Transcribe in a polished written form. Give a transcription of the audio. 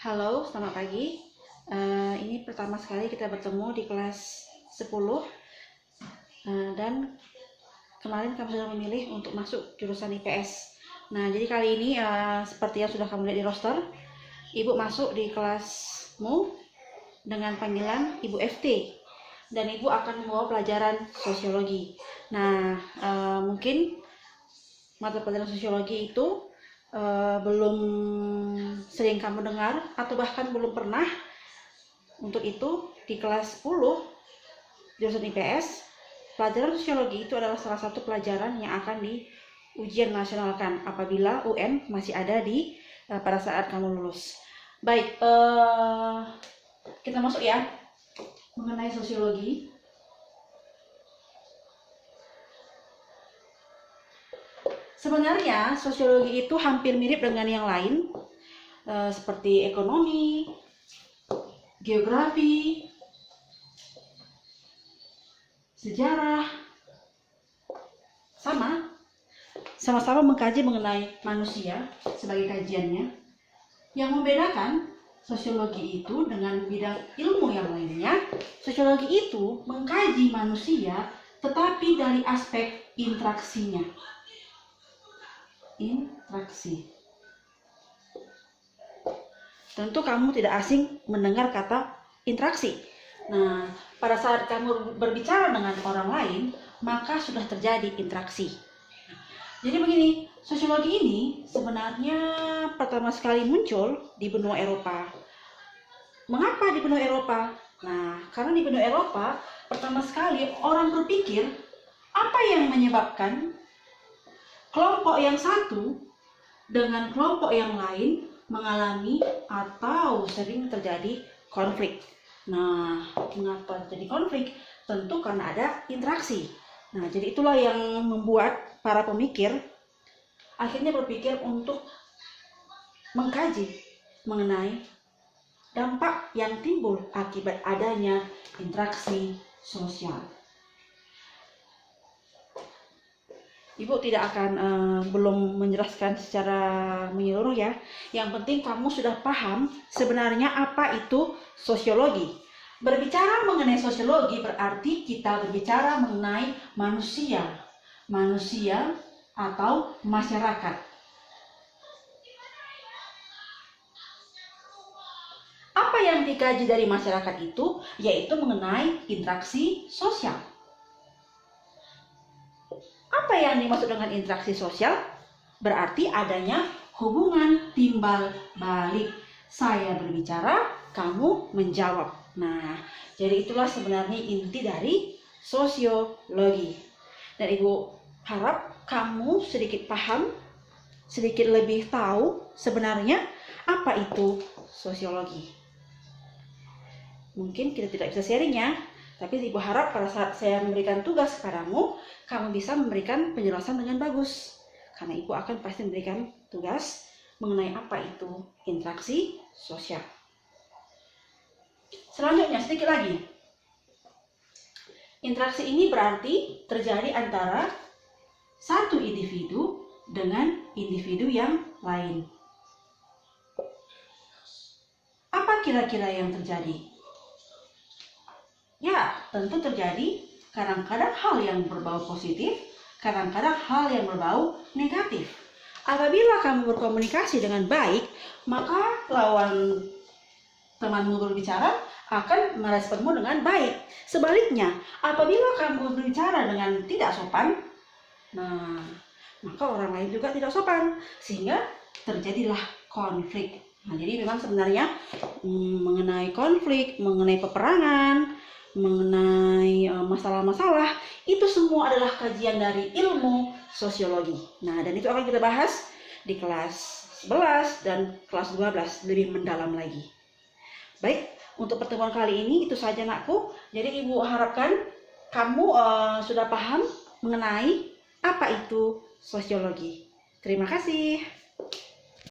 Halo, selamat pagi. Ini pertama sekali kita bertemu di kelas 10 dan kemarin kamu sudah memilih untuk masuk jurusan IPS. Nah, jadi kali ini seperti yang sudah kamu lihat di roster, Ibu masuk di kelasmu dengan panggilan Ibu FT dan Ibu akan membawa pelajaran sosiologi. Nah, mungkin mata pelajaran sosiologi itu belum sering kamu dengar atau bahkan belum pernah. Untuk itu di kelas 10 jurusan IPS, pelajaran sosiologi itu adalah salah satu pelajaran yang akan di ujian nasionalkan apabila UN masih ada di pada saat kamu lulus. Baik, kita masuk ya mengenai sosiologi. Sebenarnya sosiologi itu hampir mirip dengan yang lain, seperti ekonomi, geografi, sejarah, sama-sama mengkaji mengenai manusia sebagai kajiannya. Yang membedakan sosiologi itu dengan bidang ilmu yang lainnya, sosiologi itu mengkaji manusia tetapi dari aspek interaksinya. Interaksi. Tentu kamu tidak asing mendengar kata interaksi. Nah, pada saat kamu berbicara dengan orang lain, maka sudah terjadi interaksi. Jadi begini, sosiologi ini sebenarnya pertama sekali muncul di benua Eropa. Mengapa di benua Eropa? Nah, karena di benua Eropa pertama sekali orang berpikir apa yang menyebabkan kelompok yang satu dengan kelompok yang lain mengalami atau sering terjadi konflik. Nah, mengapa terjadi konflik? Tentu karena ada interaksi. Nah, jadi itulah yang membuat para pemikir akhirnya berpikir untuk mengkaji mengenai dampak yang timbul akibat adanya interaksi sosial. Ibu tidak akan belum menjelaskan secara menyeluruh ya. Yang penting kamu sudah paham sebenarnya apa itu sosiologi. Berbicara mengenai sosiologi berarti kita berbicara mengenai manusia atau masyarakat. Apa yang dikaji dari masyarakat itu yaitu mengenai interaksi sosial. Apa yang dimaksud dengan interaksi sosial? Berarti adanya hubungan timbal balik. Saya berbicara, kamu menjawab. Nah, jadi itulah sebenarnya inti dari sosiologi. Dan Ibu harap kamu sedikit paham, sedikit lebih tahu sebenarnya apa itu sosiologi. Mungkin kita tidak bisa sharing ya, tapi Ibu harap pada saat saya memberikan tugas kepadamu, kamu bisa memberikan penjelasan dengan bagus. Karena Ibu akan pasti memberikan tugas mengenai apa itu interaksi sosial. Selanjutnya, sedikit lagi. Interaksi ini berarti terjadi antara satu individu dengan individu yang lain. Apa kira-kira yang terjadi? Ya, tentu terjadi kadang-kadang hal yang berbau positif, kadang-kadang hal yang berbau negatif. Apabila kamu berkomunikasi dengan baik, maka lawan temanmu berbicara akan meresponmu dengan baik. Sebaliknya, apabila kamu berbicara dengan tidak sopan, nah, maka orang lain juga tidak sopan, sehingga terjadilah konflik. Nah, jadi memang sebenarnya mengenai konflik, mengenai peperangan, mengenai masalah-masalah, itu semua adalah kajian dari ilmu sosiologi. Nah, dan itu akan kita bahas di kelas 11 dan kelas 12 lebih mendalam lagi. Baik, untuk pertemuan kali ini itu saja anakku. Jadi Ibu harapkan kamu sudah paham mengenai apa itu sosiologi. Terima kasih.